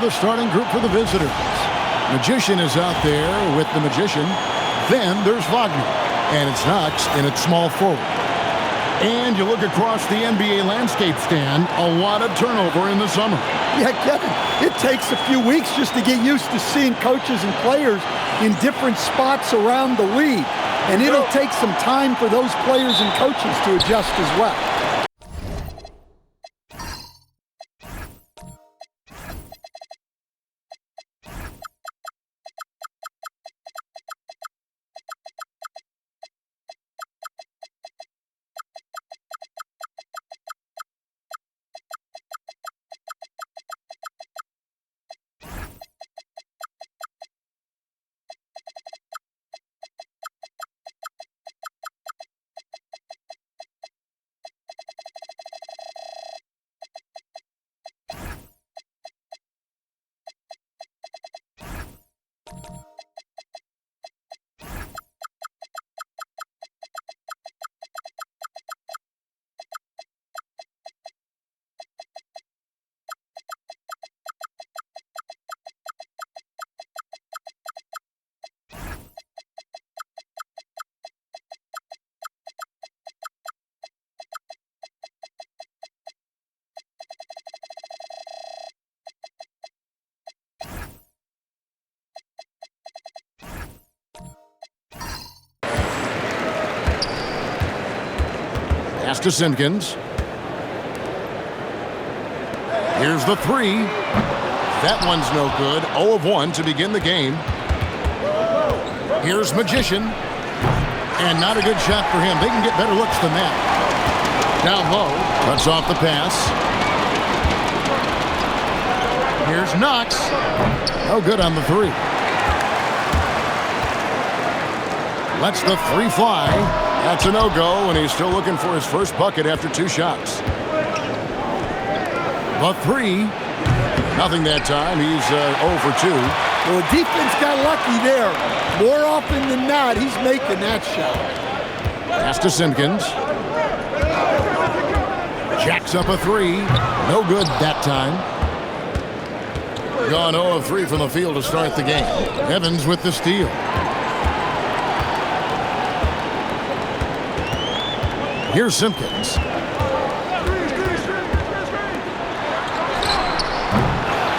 the starting group for the visitors. Magician is out there with the Magician. Then there's Wagner. And it's Knox in its small forward. And you look across the NBA landscape, Stan, a lot of turnover in the summer. Yeah, Kevin, it takes a few weeks just to get used to seeing coaches and players in different spots around the league. And it'll take some time for those players and coaches to adjust as well. Pass to Simpkins. Here's the three. That one's no good. 0 of 1 to begin the game. Here's Magician. And not a good shot for him. They can get better looks than that. Down low. Cuts off the pass. Here's Knox. No good on the three. Lets the three fly. That's a no-go, and he's still looking for his first bucket after 2 shots. The three. Nothing that time. He's 0 for 2. Well, the defense got lucky there. More often than not, he's making that shot. Pass to Simpkins. Jacks up a three. No good that time. Gone 0 of 3 from the field to start the game. Evans with the steal. Here's Simpkins.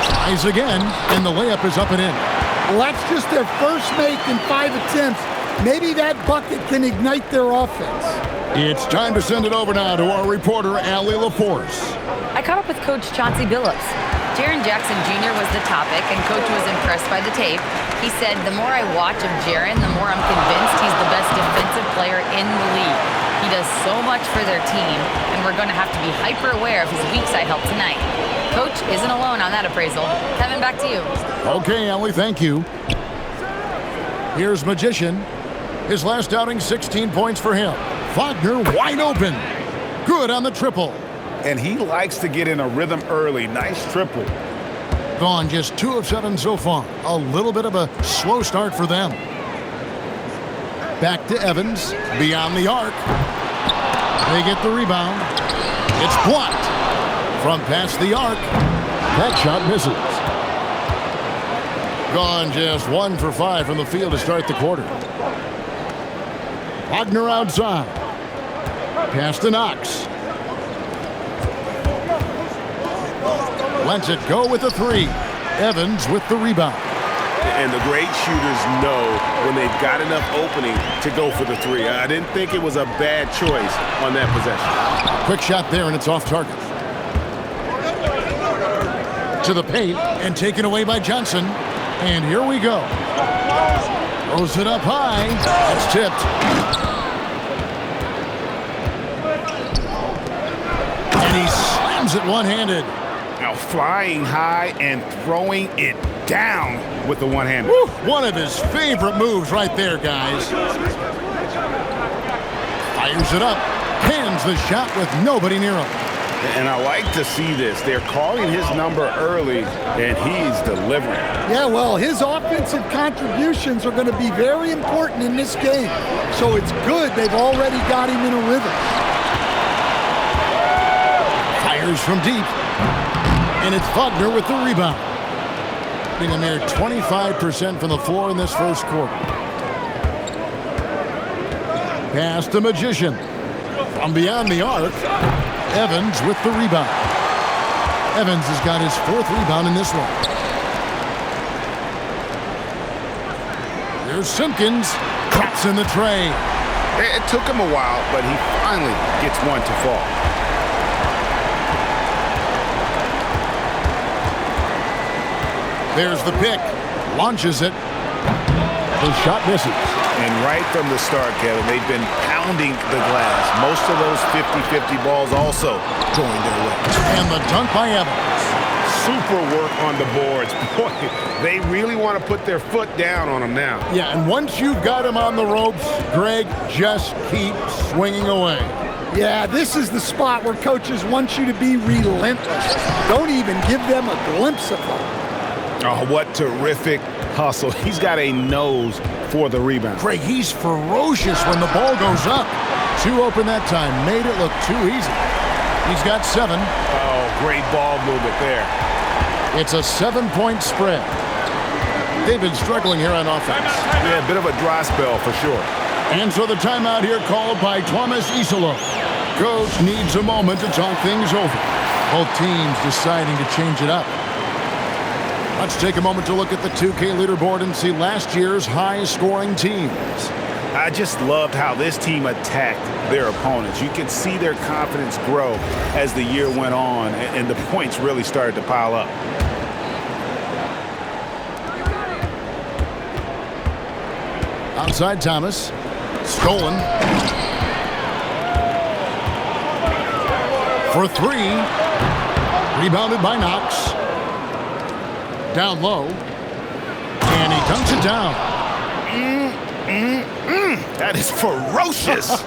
Tries again, and the layup is up and in. Well, that's just their first make in 5 attempts. Maybe that bucket can ignite their offense. It's time to send it over now to our reporter, Allie LaForce. I caught up with Coach Chauncey Billups. Jaren Jackson Jr. was the topic, and Coach was impressed by the tape. He said, the more I watch of Jaren, the more I'm convinced he's the best defensive player in the league. He does so much for their team, and we're going to have to be hyper-aware of his weak side help tonight. Coach isn't alone on that appraisal. Kevin, back to you. Okay, Allie, thank you. Here's Magician. His last outing, 16 points for him. Wagner wide open. Good on the triple. And he likes to get in a rhythm early. Nice triple. Gone just 2 of 7 so far. A little bit of a slow start for them. Back to Evans. Beyond the arc. They get the rebound. It's blocked. From past the arc. That shot misses. Gone just 1 for 5 from the field to start the quarter. Wagner outside. Pass to Knox. Lets it go with the three. Evans with the rebound. And the great shooters know when they've got enough opening to go for the three. I didn't think it was a bad choice on that possession. Quick shot there, and it's off target. To the paint, and taken away by Johnson. And here we go. Throws it up high. That's tipped. And he slams it one-handed. Now flying high and throwing it down with the one-hander. One of his favorite moves right there, guys. Fires it up. Pins the shot with nobody near him. And I like to see this. They're calling his number early, and he's delivering. Yeah, well, his offensive contributions are going to be very important in this game. So it's good they've already got him in a rhythm. Fires from deep. And it's Wagner with the rebound. shooting a mere 25% from the floor in this first quarter. Pass the Magician. From beyond the arc, Evans with the rebound. Evans has got his 4th rebound in this one. Here's Simpkins. Drops in the tray. It took him a while, but he finally gets one to fall. There's the pick. Launches it. The shot misses. And right from the start, Kevin, they've been pounding the glass. Most of those 50-50 balls also going their way. And the dunk by Evans. Super work on the boards. Boy, they really want to put their foot down on them now. Yeah, and once you've got him on the ropes, Greg, just keep swinging away. Yeah, this is the spot where coaches want you to be relentless. Don't even give them a glimpse of them. Oh, what terrific hustle. He's got a nose for the rebound. Greg, he's ferocious when the ball goes up. 2 open that time. Made it look too easy. He's got 7. Oh, great ball movement there. It's a 7-point spread. They've been struggling here on offense. Yeah, a bit of a dry spell for sure. And so the timeout here called by Thomas Isolo. Coach needs a moment to talk things over. Both teams deciding to change it up. Let's take a moment to look at the 2K leaderboard and see last year's high-scoring teams. I just loved how this team attacked their opponents. You could see their confidence grow as the year went on, and the points really started to pile up. Outside Thomas. Stolen. For 3. Rebounded by Knox. Down low. And he dunks it down. That is ferocious.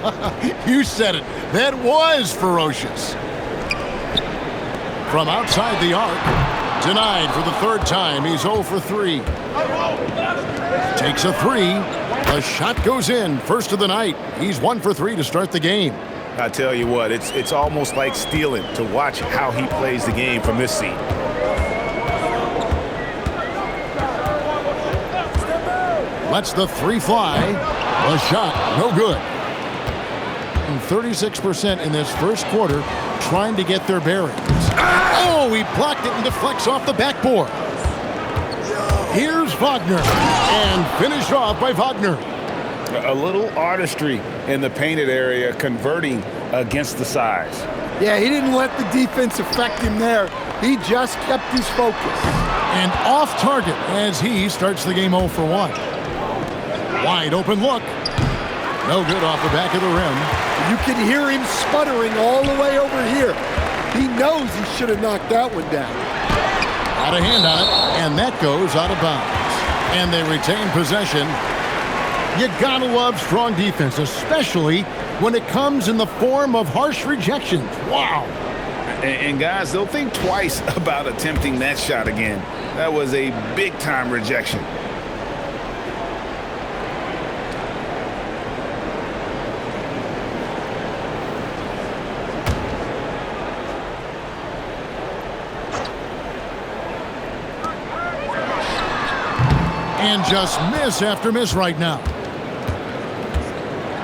You said it. That was ferocious. From outside the arc. Denied for the 3rd time. He's 0 for 3. Takes a 3. The shot goes in. First of the night. He's 1 for 3 to start the game. I tell you what, it's almost like stealing to watch how he plays the game from this seat. Lets the 3 fly. The shot, no good. And 36% in this first quarter trying to get their bearings. Oh, he blocked it and deflects off the backboard. Here's Wagner. And finished off by Wagner. A little artistry in the painted area, converting against the size. Yeah, he didn't let the defense affect him there. He just kept his focus. And off target as he starts the game 0 for 1. Wide open look. No good off the back of the rim. You can hear him sputtering all the way over here. He knows he should have knocked that one down. Got a hand on it, and that goes out of bounds. And they retain possession. You gotta love strong defense, especially when it comes in the form of harsh rejections. Wow. And guys, they'll think twice about attempting that shot again. That was a big-time rejection. And just miss after miss right now.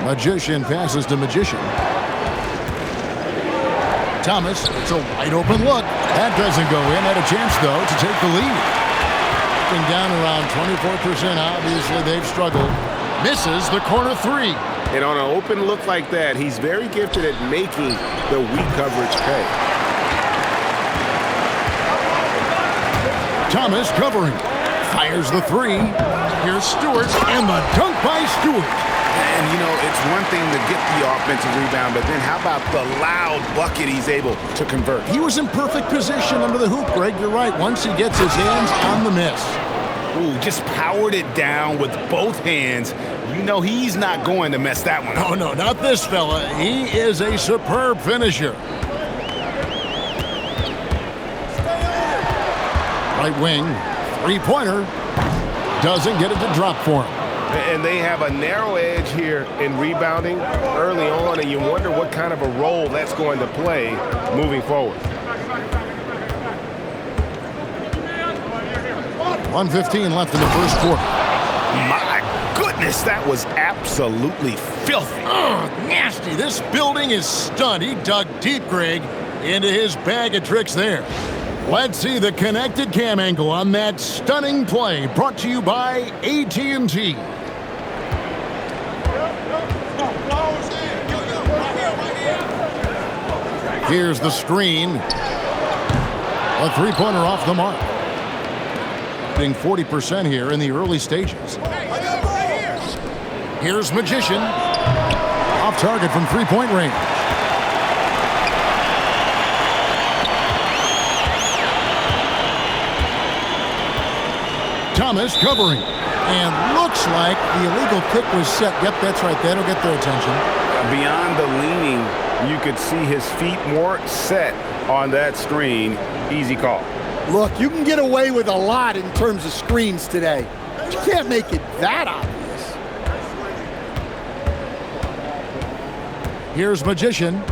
Magician passes to Magician. Thomas, it's a wide open look. That doesn't go in. Had a chance, though, to take the lead. Been down around 24%. Obviously, they've struggled. Misses the corner 3. And on an open look like that, he's very gifted at making the weak coverage pay. Thomas covering. Fires the 3. Here's Stewart, and the dunk by Stewart. And, you know, it's one thing to get the offensive rebound, but then how about the loud bucket he's able to convert? He was in perfect position under the hoop, Greg. You're right. Once he gets his hands on the miss. Ooh, just powered it down with both hands. You know he's not going to mess that one up. Oh, no, not this fella. He is a superb finisher. Right wing, 3-pointer. Doesn't get it to drop for him. And they have a narrow edge here in rebounding early on, and you wonder what kind of a role that's going to play moving forward. 1:15 left in the first quarter. My goodness, that was absolutely filthy. Oh, nasty. This building is stunned. He dug deep, Greg, into his bag of tricks there. Let's see the connected cam angle on that stunning play, brought to you by AT&T. Here's the screen. A three-pointer off the mark. Being 40% here in the early stages. Here's Magician. Off target from three-point range. Thomas covering. And looks like the illegal kick was set. Yep, that's right. That'll get their attention. Beyond the leaning, you could see his feet more set on that screen. Easy call. Look, you can get away with a lot in terms of screens today. You can't make it that obvious. Here's Magician.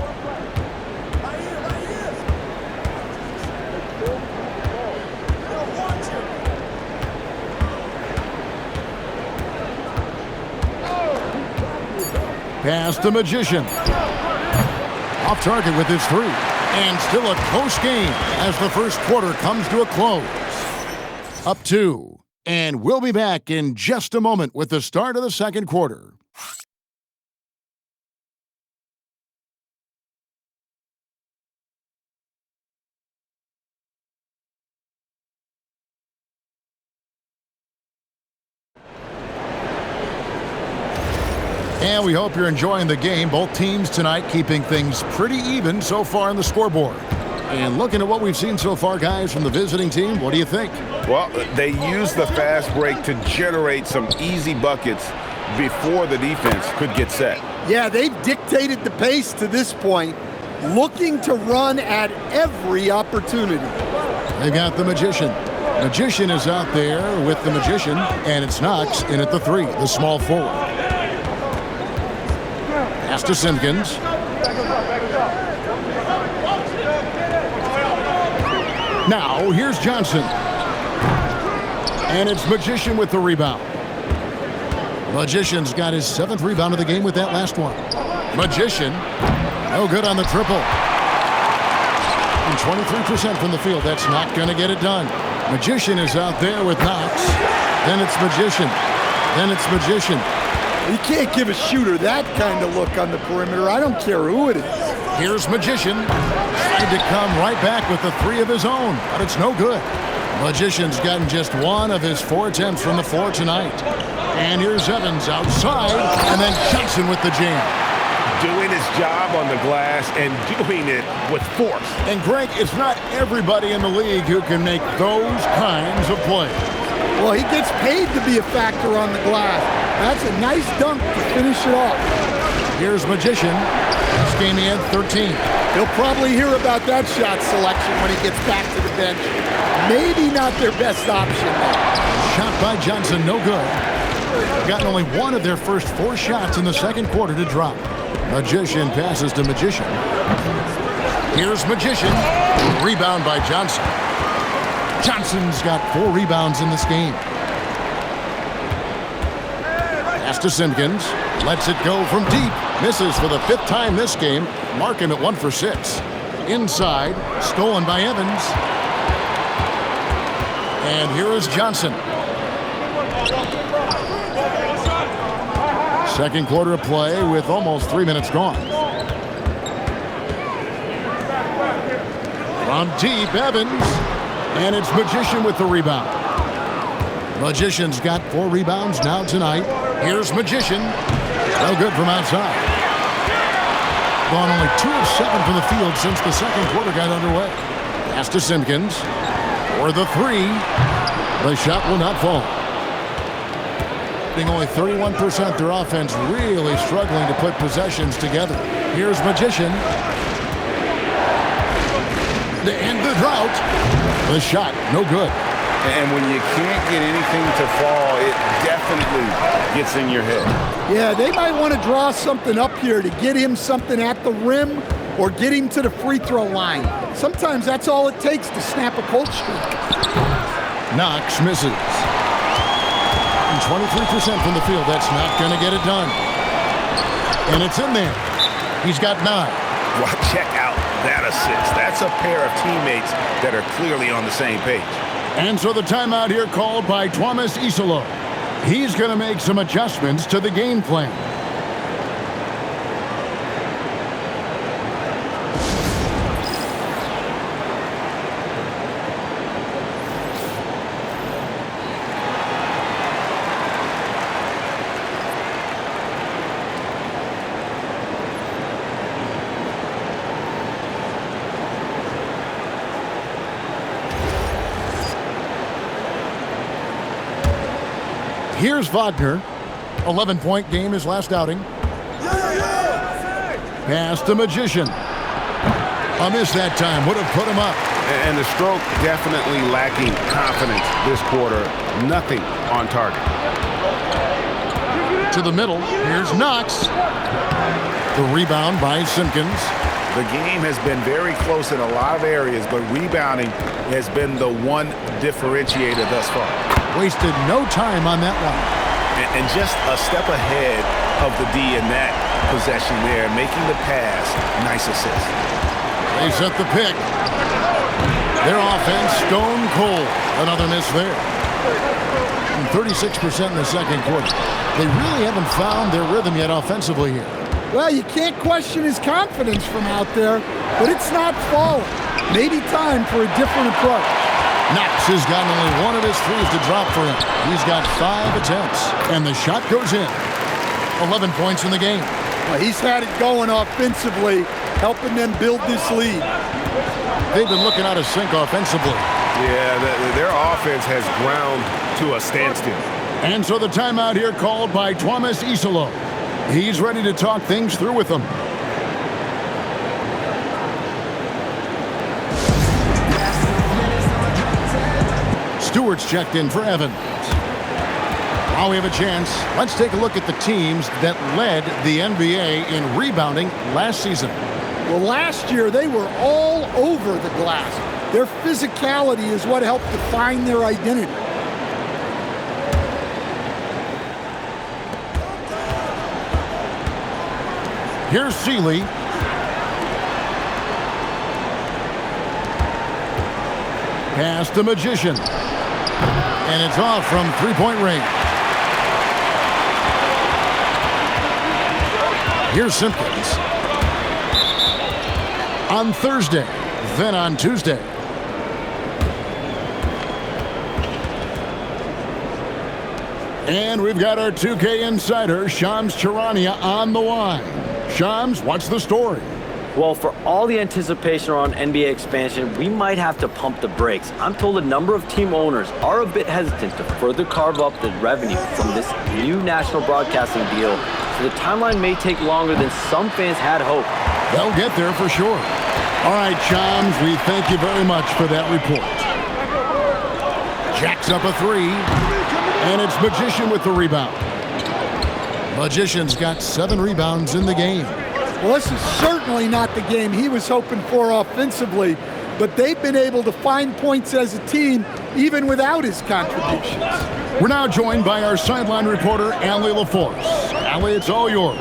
Pass to Magician. Off target with his three. And still a close game as the first quarter comes to a close. Up 2. And we'll be back in just a moment with the start of the second quarter. And we hope you're enjoying the game. Both teams tonight keeping things pretty even so far on the scoreboard. And looking at what we've seen so far, guys, from the visiting team, what do you think? Well, they used the fast break to generate some easy buckets before the defense could get set. Yeah, they've dictated the pace to this point, looking to run at every opportunity. They got the Magician. Magician is out there with the Magician, and it's Knox in at the 3, the small forward. Pass to Simpkins. Now, here's Johnson. And it's Magician with the rebound. Magician's got his 7th rebound of the game with that last one. Magician, no good on the triple. And 23% from the field. That's not going to get it done. Magician is out there with Knox. Then it's Magician. Then it's Magician. You can't give a shooter that kind of look on the perimeter. I don't care who it is. Here's Magician. Tried to come right back with the 3 of his own, but it's no good. Magician's gotten just 1 of his 4 attempts from the floor tonight. And here's Evans outside, and then Johnson with the jam. Doing his job on the glass and doing it with force. And Greg, it's not everybody in the league who can make those kinds of plays. Well, he gets paid to be a factor on the glass. That's a nice dunk to finish it off. Here's Magician. This game he had 13. He'll probably hear about that shot selection when he gets back to the bench. Maybe not their best option. Shot by Johnson, no good. Gotten only 1 of their first 4 shots in the second quarter to drop. Magician passes to Magician. Here's Magician. Rebound by Johnson. Johnson's got 4 rebounds in this game. Pass to Simpkins. Lets it go from deep. Misses for the 5th time this game. Mark him at 1 for 6. Inside. Stolen by Evans. And here is Johnson. Second quarter of play with almost 3 minutes gone. From deep, Evans. And it's Magician with the rebound. Magician's got 4 rebounds now tonight. Here's Magician. No good from outside. Gone only 2 of 7 from the field since the second quarter got underway. Pass to Simpkins. For the 3. The shot will not fall. Being only 31%, their offense really struggling to put possessions together. Here's Magician. To end the drought. The shot, no good. And when you can't get anything to fall, it definitely gets in your head. Yeah, they might want to draw something up here to get him something at the rim or get him to the free throw line. Sometimes that's all it takes to snap a cold streak. Knox misses. And 23% from the field. That's not going to get it done. And it's in there. He's got 9. Well, check out that assist. That's a pair of teammates that are clearly on the same page. And so the timeout here called by Thomas Isolo. He's going to make some adjustments to the game plan. Here's Wagner. 11-point game his last outing. Pass the Magician. A miss that time. Would have put him up. And the stroke definitely lacking confidence this quarter. Nothing on target. To the middle. Here's Knox. The rebound by Simpkins. The game has been very close in a lot of areas, but rebounding has been the one differentiator thus far. Wasted no time on that one. And just a step ahead of the D in that possession there, making the pass. Nice assist. They set the pick. Their offense stone cold. Another miss there. And 36% in the second quarter. They really haven't found their rhythm yet offensively here. Well, you can't question his confidence from out there, but it's not falling. Maybe time for a different approach. Knox has gotten only one of his threes to drop for him. He's got 5 attempts, and the shot goes in. 11 points in the game. Well, he's had it going offensively, helping them build this lead. They've been looking out of sync offensively. Yeah, their offense has ground to a standstill. And so the timeout here called by Thomas Isolo. He's ready to talk things through with them. Stewart's checked in for Evans. Now we have a chance. Let's take a look at the teams that led the NBA in rebounding last season. Well, last year they were all over the glass. Their physicality is what helped define their identity. Here's Seeley. Pass the Magician. And it's off from three-point range. Here's Simpkins. On Thursday, then on Tuesday. And we've got our 2K insider, Shams Charania, on the line. Shams, what's the story? Well, for all the anticipation around NBA expansion, we might have to pump the brakes. I'm told a number of team owners are a bit hesitant to further carve up the revenue from this new national broadcasting deal, so the timeline may take longer than some fans had hoped. They'll get there for sure. All right, Shams, we thank you very much for that report. Jacks up a three, and it's Magician with the rebound. Magician's got 7 rebounds in the game. Well, this is certainly not the game he was hoping for offensively, but they've been able to find points as a team even without his contributions. We're now joined by our sideline reporter, Allie LaForce. Allie, it's all yours.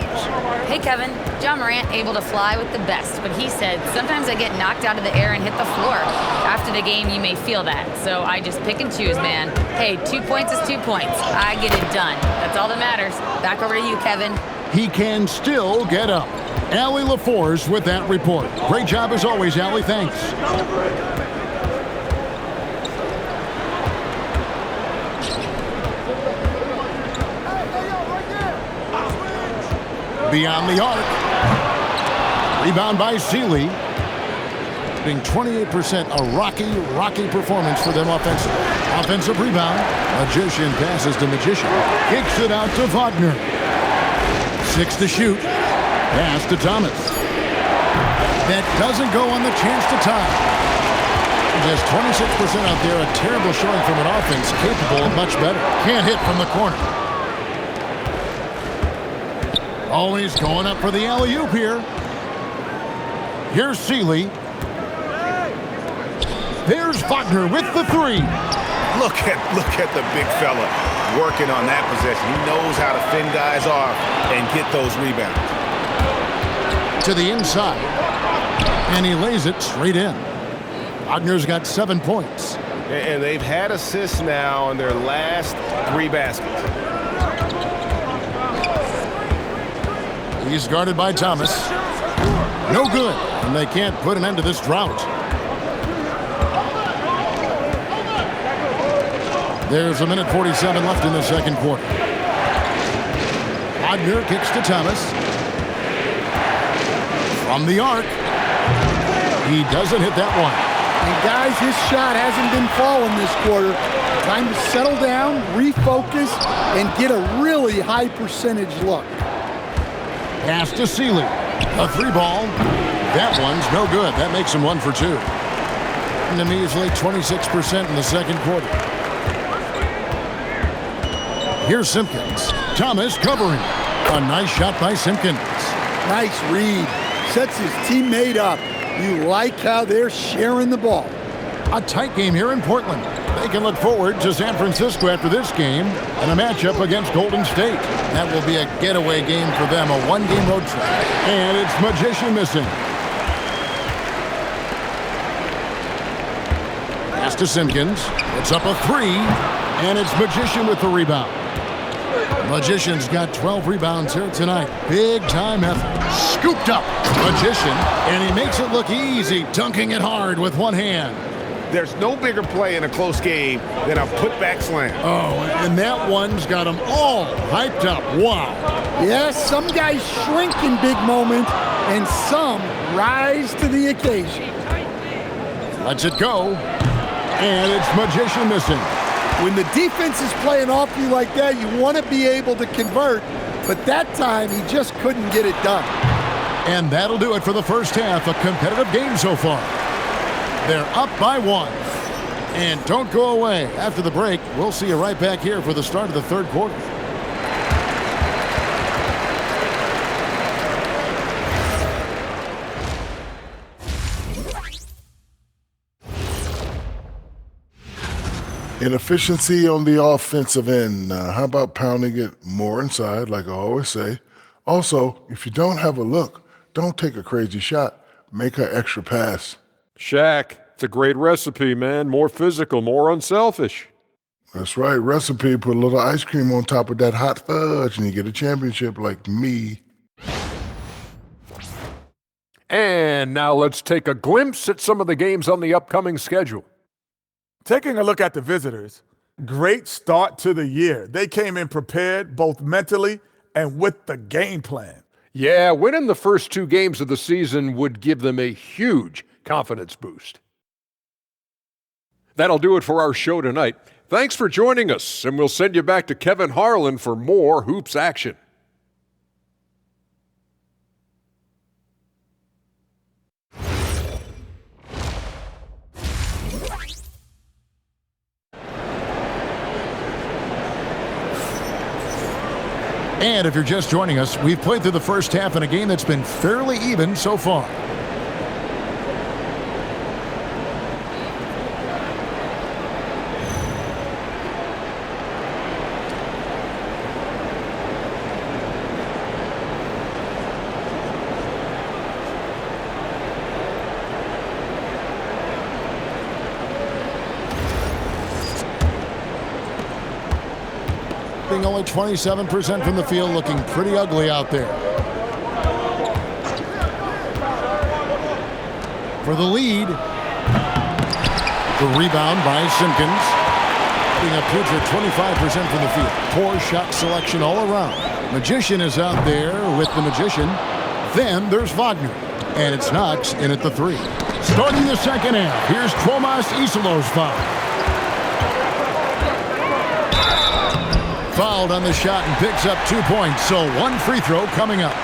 Hey, Kevin. John Morant able to fly with the best, but he said, sometimes I get knocked out of the air and hit the floor. After the game, you may feel that, so I just pick and choose, man. Hey, 2 points is 2 points. I get it done. That's all that matters. Back over to you, Kevin. He can still get up. Allie LaForce with that report. Great job as always, Allie. Thanks. Beyond the arc. Rebound by Seeley. Being 28%, a rocky performance for them offensive. Offensive rebound. Magician passes to Magician. Kicks it out to Wagner. 6 to shoot. Pass to Thomas. That doesn't go on the chance to tie. Just 26% out there. A terrible showing from an offense capable of much better. Can't hit from the corner. Always going up for the alley-oop here. Here's Seeley. There's Wagner with the three. Look at the big fella working on that possession. He knows how to fend guys off and get those rebounds. To the inside. And he lays it straight in. Wagner's got 7 points. And they've had assists now on their last 3 baskets. He's guarded by Thomas. No good. And they can't put an end to this drought. There's 1:47 left in the second quarter. Wagner kicks to Thomas. From the arc. He doesn't hit that one. And guys, his shot hasn't been falling this quarter. Time to settle down, refocus, and get a really high percentage look. Pass to Seeley. A 3-ball. That one's no good. That makes him 1 for 2. And a measly 26% in the second quarter. Here's Simpkins. Thomas covering. A nice shot by Simpkins. Nice read. Sets his teammate up. You like how they're sharing the ball. A tight game here in Portland. They can look forward to San Francisco after this game and a matchup against Golden State. That will be a getaway game for them, a 1-game road trip. And it's Magician missing. Pass to Simpkins. It's up a 3, and it's Magician with the rebound. Magician's got 12 rebounds here tonight. Big time effort. Scooped up. Magician, and he makes it look easy, dunking it hard with one hand. There's no bigger play in a close game than a putback slam. Oh, and that one's got them all hyped up. Wow. Yes, some guys shrink in big moments, and some rise to the occasion. Lets it go, and it's Magician missing. When the defense is playing off you like that, you want to be able to convert, but that time he just couldn't get it done. And that'll do it for the first half. A competitive game so far. They're up by 1. And don't go away. After the break, we'll see you right back here for the start of the third quarter. Inefficiency on the offensive end. How about pounding it more inside, like I always say? Also, if you don't have a look, don't take a crazy shot. Make an extra pass. Shaq, it's a great recipe, man. More physical, more unselfish. That's right. Recipe, put a little ice cream on top of that hot fudge and you get a championship like me. And now let's take a glimpse at some of the games on the upcoming schedule. Taking a look at the visitors, great start to the year. They came in prepared both mentally and with the game plan. Yeah, winning the first 2 games of the season would give them a huge confidence boost. That'll do it for our show tonight. Thanks for joining us, and we'll send you back to Kevin Harlan for more hoops action. And if you're just joining us, we've played through the first half in a game that's been fairly even so far. Only 27% from the field, looking pretty ugly out there. For the lead, the rebound by Simpkins. Being a putrid 25% from the field. Poor shot selection all around. Magician is out there with the Magician. Then there's Wagner. And it's Knox in at the 3. Starting the second half, here's Tomas Isilow's foul. Fouled on the shot and picks up 2 points, so 1 free throw coming up.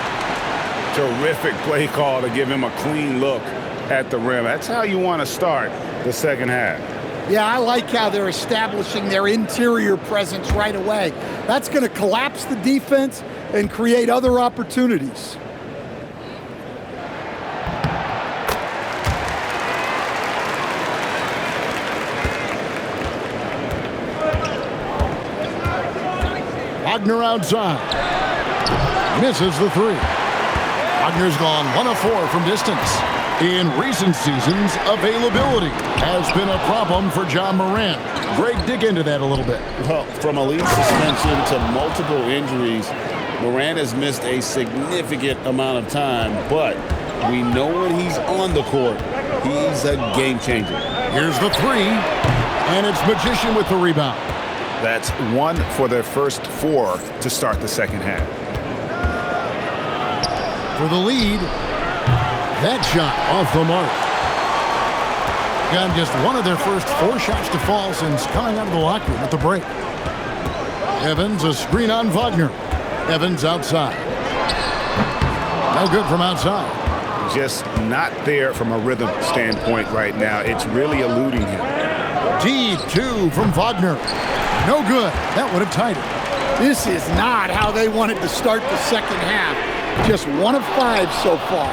Terrific play call to give him a clean look at the rim. That's how you want to start the second half. Yeah, I like how they're establishing their interior presence right away. That's going to collapse the defense and create other opportunities. Wagner outside. Misses the three. Wagner's gone 1 of 4 from distance. In recent seasons, availability has been a problem for John Morant. Greg, dig into that a little bit. Well, from a league suspension to multiple injuries, Morant has missed a significant amount of time, but we know when he's on the court, he's a game changer. Here's the three, and it's Magician with the rebound. That's 1 for their first 4 to start the second half. For the lead, that shot off the mark. Got just 1 of their first 4 shots to fall since coming out of the locker room at the break. Evans, a screen on Wagner. Evans outside. No good from outside. Just not there from a rhythm standpoint right now. It's really eluding him. Deep 2 from Wagner. No good. That would have tied it. This is not how they wanted to start the second half. Just 1 of 5 so far.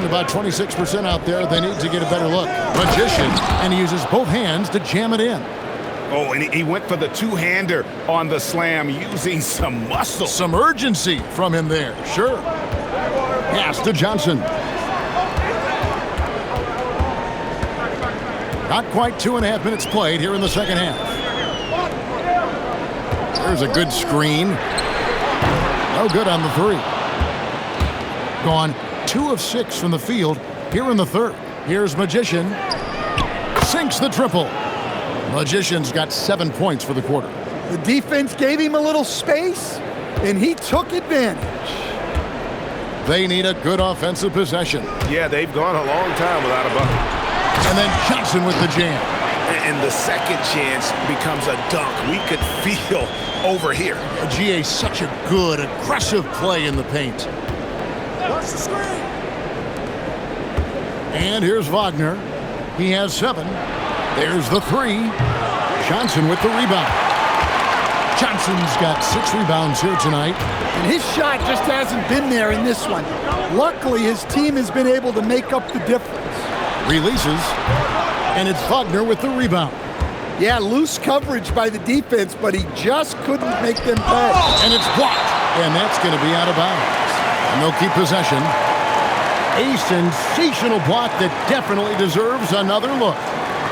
About 26% out there. They need to get a better look. Magician, and he uses both hands to jam it in. Oh, and he went for the two-hander on the slam using some muscle. Some urgency from him there, sure. Pass to Johnson. Not quite 2.5 minutes played here in the second half. There's a good screen. No good on the three. Gone 2 of 6 from the field here in the third. Here's Magician. Sinks the triple. Magician's got 7 points for the quarter. The defense gave him a little space, and he took advantage. They need a good offensive possession. Yeah, they've gone a long time without a bucket. And then Johnson with the jam. And the second chance becomes a dunk. We could feel over here. GA, such a good, aggressive play in the paint. Watch the screen. And here's Wagner. He has 7. There's the three. Johnson with the rebound. Johnson's got 6 rebounds here tonight. And his shot just hasn't been there in this one. Luckily, his team has been able to make up the difference. Releases. And it's Wagner with the rebound. Yeah, loose coverage by the defense, but he just couldn't make them pay. And it's blocked. And that's going to be out of bounds. And they'll keep possession. A sensational block that definitely deserves another look.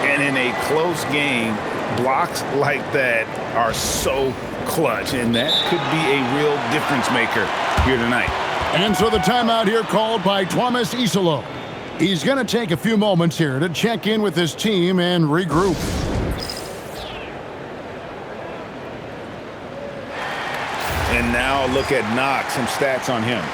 And in a close game, blocks like that are so clutch, and that could be a real difference maker here tonight. And so the timeout here called by Thomas Isolo. He's going to take a few moments here to check in with his team and regroup. And now look at Knox, some stats on him.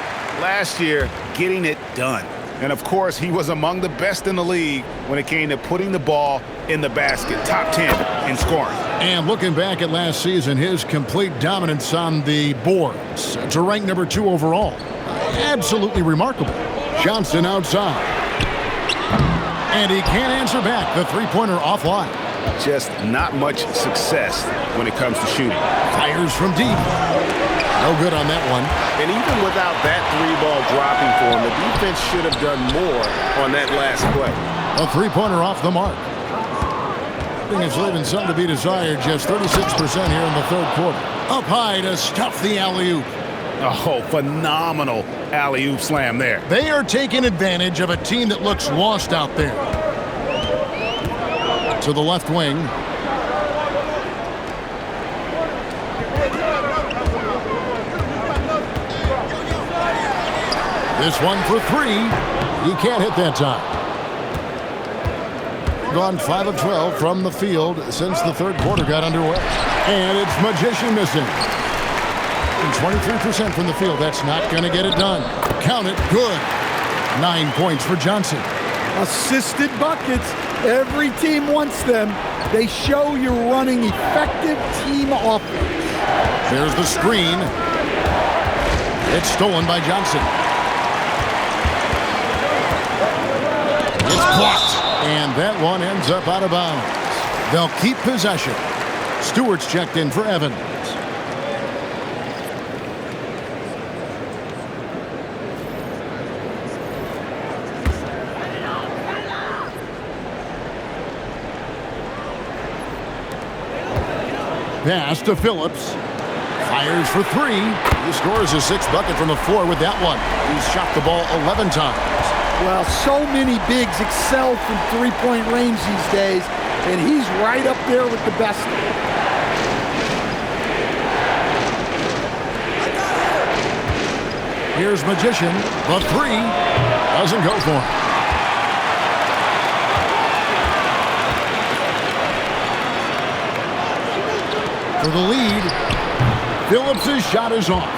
Last year, getting it done. And of course, he was among the best in the league when it came to putting the ball in the basket. Top 10 in scoring. And looking back at last season, his complete dominance on the boards to rank number 2 overall. Absolutely remarkable. Johnson outside. And he can't answer back. The three-pointer offline. Just not much success when it comes to shooting. Fires from deep. No good on that one. And even without that 3-ball dropping for him, the defense should have done more on that last play. A three-pointer off the mark. I think it's leaving some to be desired. Just 36% here in the third quarter. Up high to stuff the alley-oop. Oh, phenomenal alley-oop slam there. They are taking advantage of a team that looks lost out there. To the left wing. This one for 3. He can't hit that time. Gone 5 of 12 from the field since the third quarter got underway. And it's Magician missing. And 23% from the field. That's not going to get it done. Count it. Good. 9 points for Johnson. Assisted buckets. Every team wants them. They show you're running effective team offense. There's the screen. It's stolen by Johnson. It's blocked. And that one ends up out of bounds. They'll keep possession. Stewart's checked in for Evans. Pass to Phillips. Fires for three. He scores his sixth bucket from the floor with that one. He's shot the ball 11 times. Well, so many bigs excel from three-point range these days, and he's right up there with the best. Here's Magician. The three doesn't go for him. For the lead, Phillips' shot is off.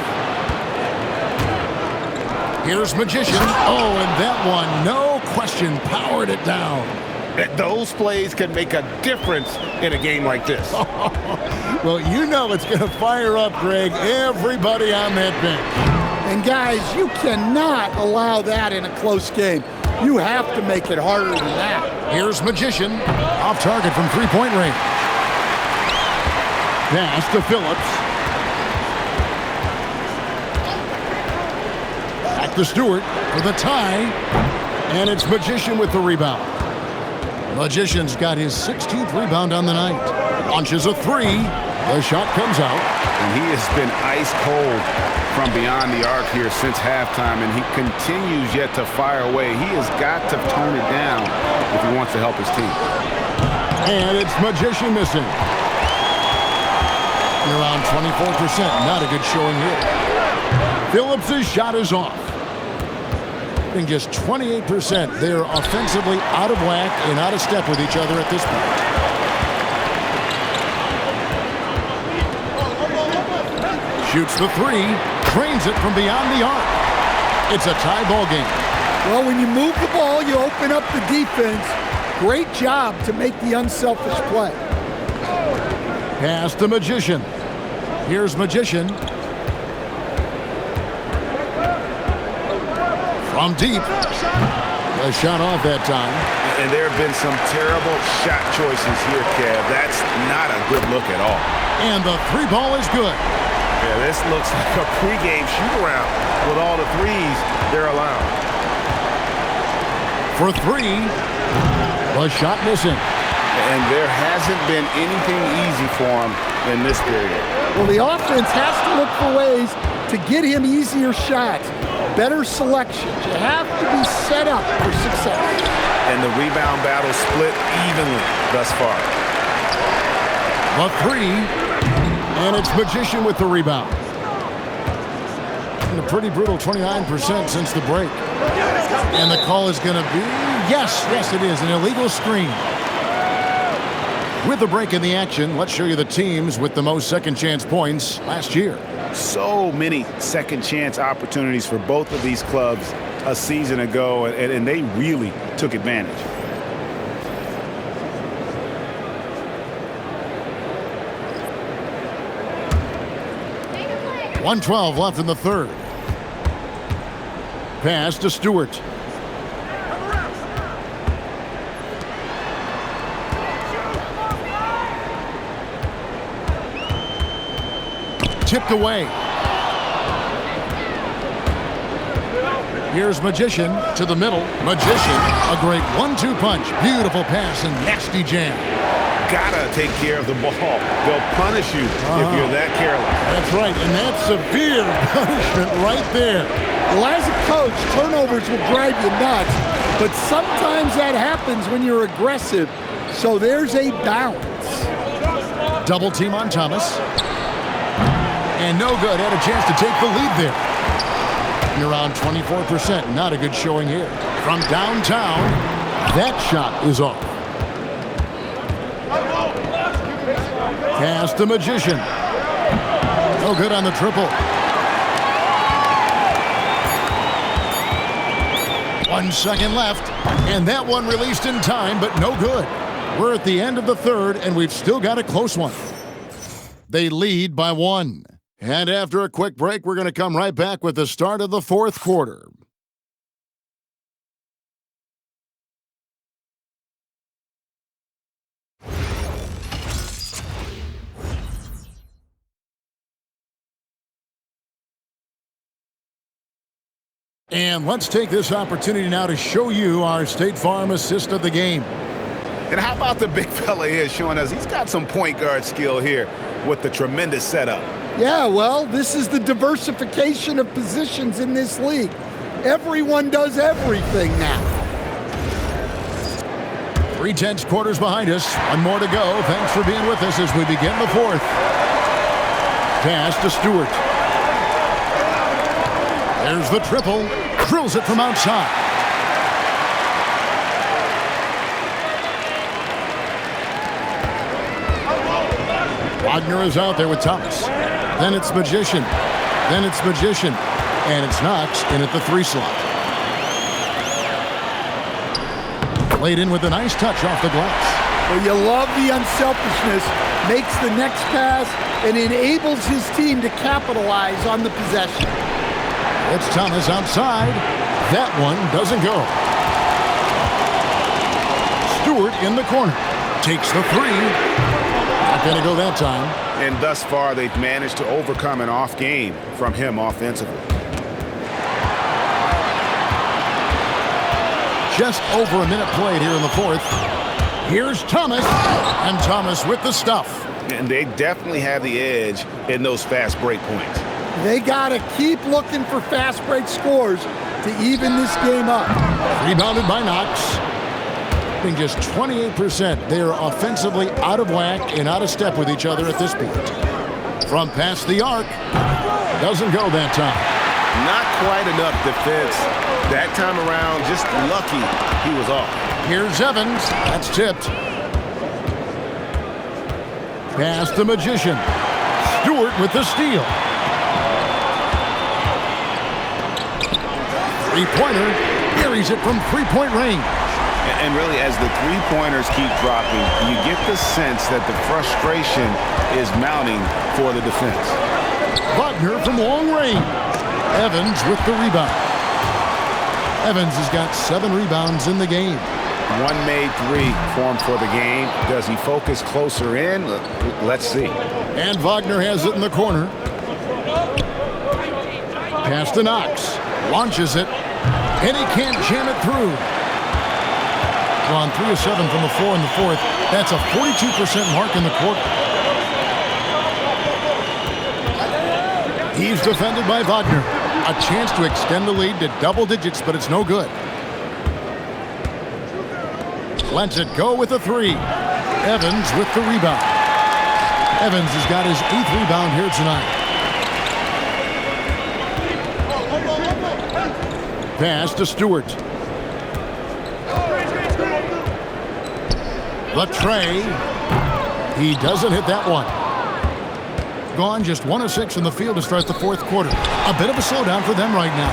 Here's Magician. Oh, and that one, no question, powered it down. Those plays can make a difference in a game like this. Well, you know it's going to fire up, Greg, everybody on that bench. And guys, you cannot allow that in a close game. You have to make it harder than that. Here's Magician, off target from three-point range. Pass to Phillips. Back to Stewart for the tie. And it's Magician with the rebound. Magician's got his 16th rebound on the night. Launches a three. The shot comes out. And he has been ice cold from beyond the arc here since halftime, and he continues yet to fire away. He has got to tone it down if he wants to help his team. And it's Magician missing. Around 24%. Not a good showing here. Phillips' shot is off. I think just 28%. They're offensively out of whack and out of step with each other at this point. Shoots the three. Drains it from beyond the arc. It's a tie ball game. Well, when you move the ball, you open up the defense. Great job to make the unselfish play. Pass to Magician. Here's Magician. From deep. A shot off that time. And there have been some terrible shot choices here, Kev. That's not a good look at all. And the three ball is good. Yeah, this looks like a pregame shoot-around with all the threes they're allowed. For three, the shot missing. And there hasn't been anything easy for him in this period. Well, the offense has to look for ways to get him easier shots, better selections. You have to be set up for success. And the rebound battle split evenly thus far. The three, and it's Magician with the rebound. And a pretty brutal 29% since the break. And the call is going to be, yes, it is, an illegal screen. With the break in the action, let's show you the teams with the most second chance points last year. So many second chance opportunities for both of these clubs a season ago, and they really took advantage. .112 left in the third. Pass to Stewart. Tipped away. Here's Magician to the middle. Magician, a great 1-2 punch. Beautiful pass and nasty jam. Gotta take care of the ball. They'll punish you if you're that careless. That's right, and that's severe punishment right there. Well, as a coach, turnovers will drive you nuts, but sometimes that happens when you're aggressive, so there's a balance. Double team on Thomas. And no good. Had a chance to take the lead there. And around 24%. Not a good showing here. From downtown, that shot is off. Pass to Magician. No good on the triple. 1 second left. And that one released in time, but no good. We're at the end of the third, and we've still got a close one. They lead by 1. And after a quick break, we're going to come right back with the start of the fourth quarter. And let's take this opportunity now to show you our State Farm assist of the game. And how about the big fella here showing us he's got some point guard skill here. with the tremendous setup. Yeah, well, this is the diversification of positions in this league. Everyone does everything now. 3/10 quarters behind us. One more to go. Thanks for being with us as we begin the fourth. Pass to Stewart. There's the triple. Drills it from outside. Wagner is out there with Thomas. Then it's Magician. Then it's Magician. And it's Knox in at the 3 slot. Laid in with a nice touch off the glass. Well, you love the unselfishness. Makes the next pass and enables his team to capitalize on the possession. It's Thomas outside. That one doesn't go. Stewart in the corner. Takes the 3. Not going to go that time. And thus far, they've managed to overcome an off game from him offensively. Just over a minute played here in the fourth. Here's Thomas. And Thomas with the stuff. And they definitely have the edge in those fast break points. They got to keep looking for fast break scores to even this game up. Rebounded by Knox. Being just 28%. They are offensively out of whack and out of step with each other at this point. From past the arc. Doesn't go that time. Not quite enough defense. That time around, just lucky he was off. Here's Evans. That's tipped. Pass the Magician. Stewart with the steal. Three-pointer. Buries it from three-point range. And really, as the three-pointers keep dropping, you get the sense that the frustration is mounting for the defense. Wagner from long range. Evans with the rebound. Evans has got 7 rebounds in the game. One made 3 for him for the game. Does he focus closer in? Let's see. And Wagner has it in the corner. Pass to Knox. Launches it. And he can't jam it through. Gone 3 of 7 from the floor in the fourth. That's a 42% mark in the quarter. He's defended by Wagner. A chance to extend the lead to double digits, but it's no good. Lets it go with a 3. Evans with the rebound. Evans has got his 8th rebound here tonight. Pass to Stewart. The tray. He doesn't hit that one. Gone just 1 of 6 in the field to start the fourth quarter. A bit of a slowdown for them right now.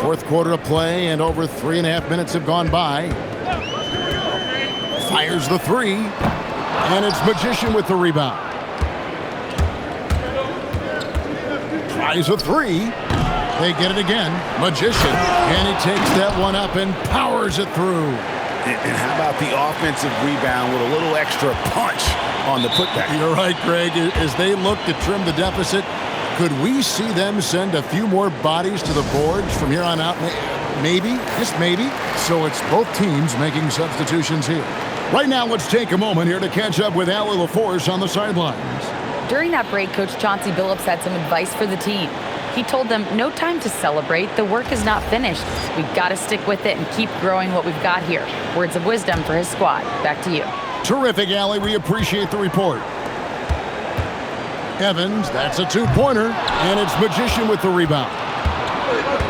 Fourth quarter of play, and over 3.5 minutes have gone by. Fires the 3, and it's Magician with the rebound. Tries a 3. They get it again. Magician, and he takes that one up and powers it through. And how about the offensive rebound with a little extra punch on the putback? You're right, Greg. As they look to trim the deficit, could we see them send a few more bodies to the boards from here on out? Maybe, just maybe. So it's both teams making substitutions here. Right now, let's take a moment here to catch up with Allie LaForce on the sidelines. During that break, Coach Chauncey Billups had some advice for the team. He told them, no time to celebrate. The work is not finished. We've got to stick with it and keep growing what we've got here. Words of wisdom for his squad. Back to you. Terrific, Allie. We appreciate the report. Evans, that's a 2-pointer, and it's Magician with the rebound.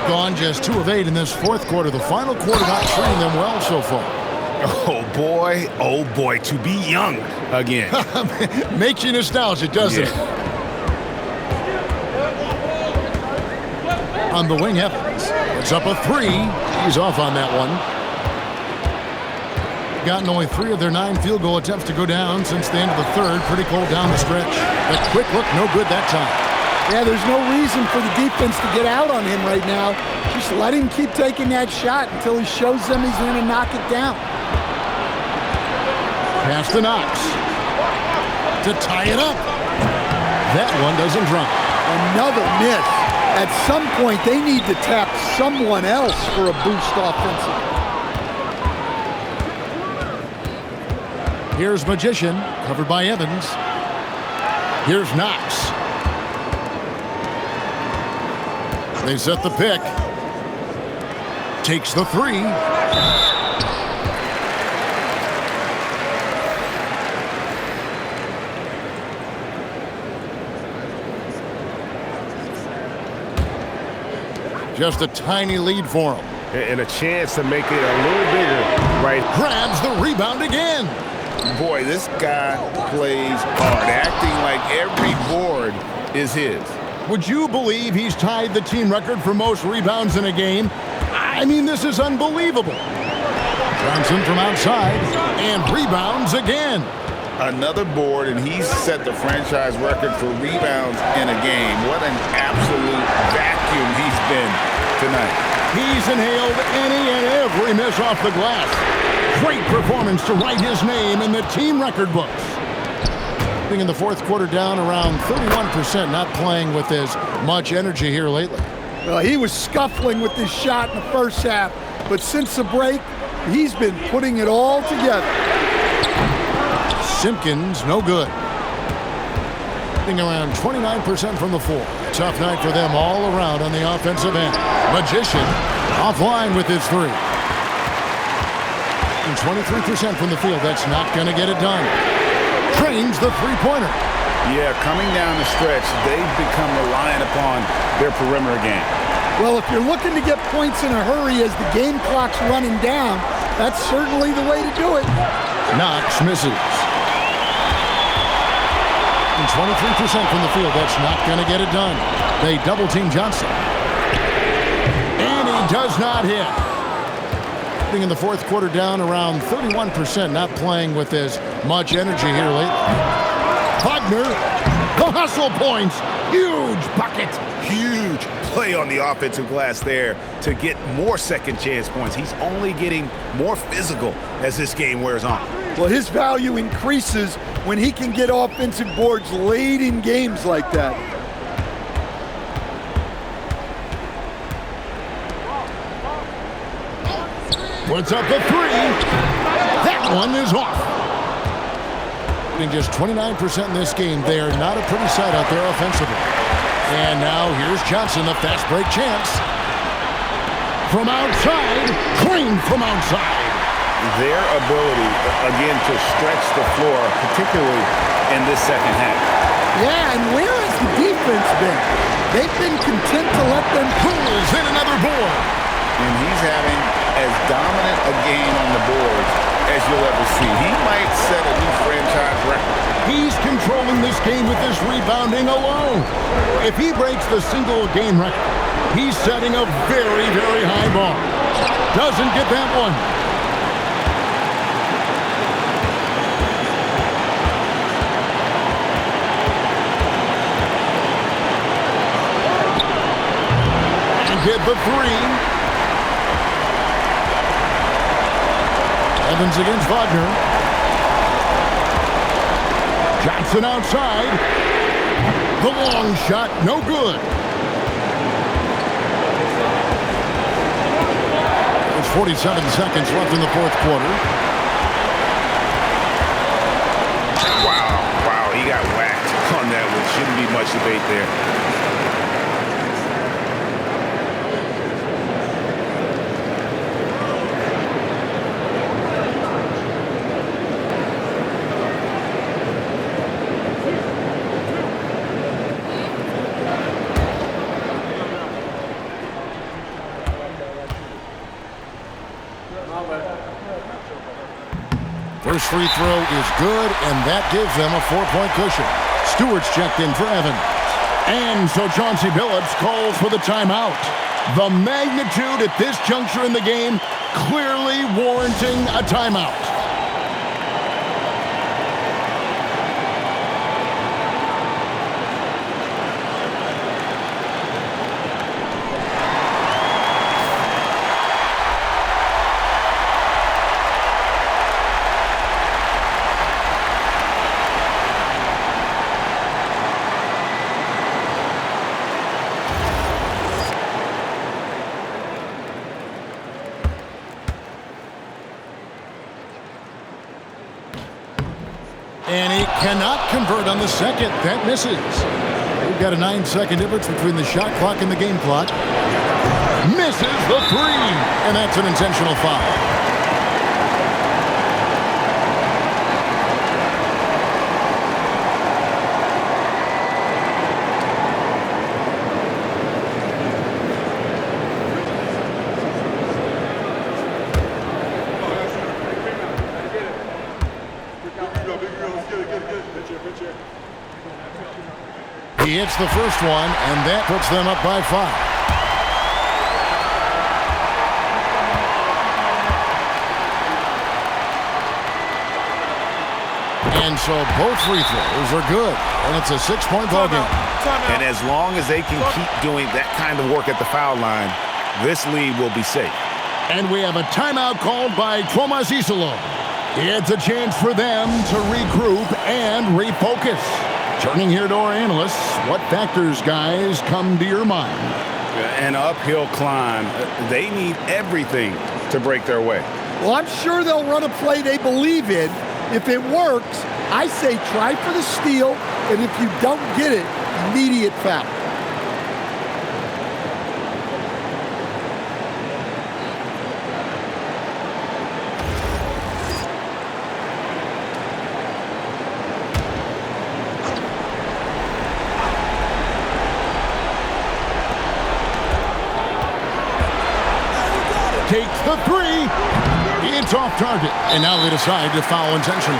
Gone just 2 of 8 in this fourth quarter. The final quarter not treating them well so far. Oh boy, to be young again. Makes you nostalgic, doesn't it? On the wing, Evans. It's up a 3. He's off on that one. Gotten only 3 of their 9 field goal attempts to go down since the end of the third. Pretty cold down the stretch. The quick look, no good that time. Yeah, there's no reason for the defense to get out on him right now. Just let him keep taking that shot until he shows them he's going to knock it down. Pass to Knox. To tie it up. That one doesn't drop. Another miss. At some point, they need to tap someone else for a boost offensively. Here's Magician, covered by Evans. Here's Knox. They set the pick. Takes the three. Just a tiny lead for him. And a chance to make it a little bigger, right? Grabs the rebound again. Boy, this guy plays hard, acting like every board is his. Would you believe he's tied the team record for most rebounds in a game? I mean, this is unbelievable. Johnson from outside and rebounds again. Another board, and he's set the franchise record for rebounds in a game. What an absolute vacuum he's been tonight. He's inhaled any and every miss off the glass. Great performance to write his name in the team record books. In the fourth quarter, down around 31%, not playing with as much energy here lately. Well, he was scuffling with this shot in the first half, but since the break, he's been putting it all together. Simpkins, no good. Hitting around 29% from the floor. Tough night for them all around on the offensive end. Magician offline with his three. And 23% from the field. That's not going to get it done. Trains the three-pointer. Yeah, coming down the stretch, they've become reliant upon their perimeter game. Well, if you're looking to get points in a hurry as the game clock's running down, that's certainly the way to do it. Knox misses. And 23% from the field. That's not going to get it done. They double-team Johnson. And he does not hit. In the fourth quarter, down around 31%, not playing with as much energy here lately. Wagner, the hustle points, huge bucket. Huge play on the offensive glass there to get more second chance points. He's only getting more physical as this game wears on. Well, his value increases when he can get offensive boards late in games like that. Puts up a three. That one is off. Just 29% in this game. They are not a pretty sight out there offensively. And now here's Johnson, the fast break chance. From outside, trained from outside. Their ability, again, to stretch the floor, particularly in this second half. Yeah, and where has the defense been? They've been content to let them pulls in another board. And he's having as dominant a game on the boards as you'll ever see. He might set a new franchise record. He's controlling this game with this rebounding alone. If he breaks the single game record, he's setting a very, very high bar. Doesn't get that one. Hit the three. Evans against Wagner. Johnson outside. The long shot, no good. There's 47 seconds left in the fourth quarter. Wow, he got whacked on that one. Shouldn't be much debate there. First free throw is good, and that gives them a 4-point cushion. Stewart's checked in for Evan. And so Chauncey Billups calls for the timeout. The magnitude at this juncture in the game clearly warranting a timeout. cannot convert on the second. That misses. We've got a 9-second difference between the shot clock and the game clock. Misses the three, and that's an intentional foul. He hits the first one, and that puts them up by 5. And so both free throws are good, and it's a 6-point ball game. And as long as they can keep doing that kind of work at the foul line, this lead will be safe. And we have a timeout called by Tomas Isolo. It's a chance for them to regroup and refocus. Turning here to our analysts, what factors, guys, come to your mind? An uphill climb. They need everything to break their way. Well, I'm sure they'll run a play they believe in. If it works, I say try for the steal, and if you don't get it, immediate foul. Takes the three. It's off target. And now they decide to foul intentionally.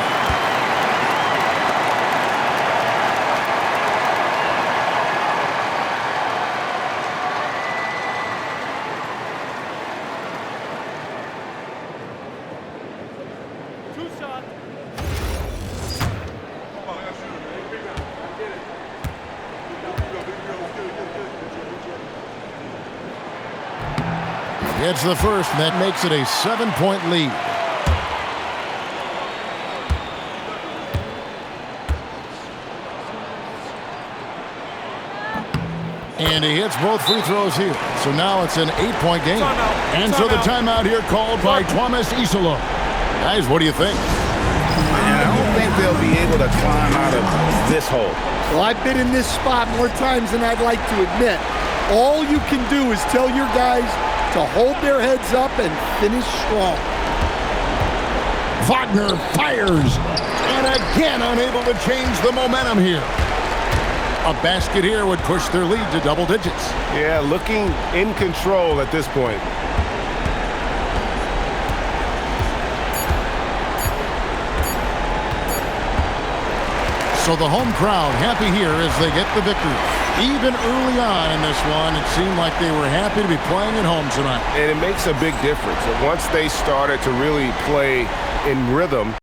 It's the first, and that makes it a 7-point lead. And he hits both free throws here. So now it's an 8-point game. And so the timeout here called by Tomas Isolo. Guys, what do you think? And I don't think they'll be able to climb out of this hole. Well, I've been in this spot more times than I'd like to admit. All you can do is tell your guys to hold their heads up and finish strong. Wagner fires, and again unable to change the momentum here. A basket here would push their lead to double digits. Yeah, looking in control at this point. So the home crowd happy here as they get the victory. Even early on in this one, it seemed like they were happy to be playing at home tonight. And it makes a big difference. Once they started to really play in rhythm,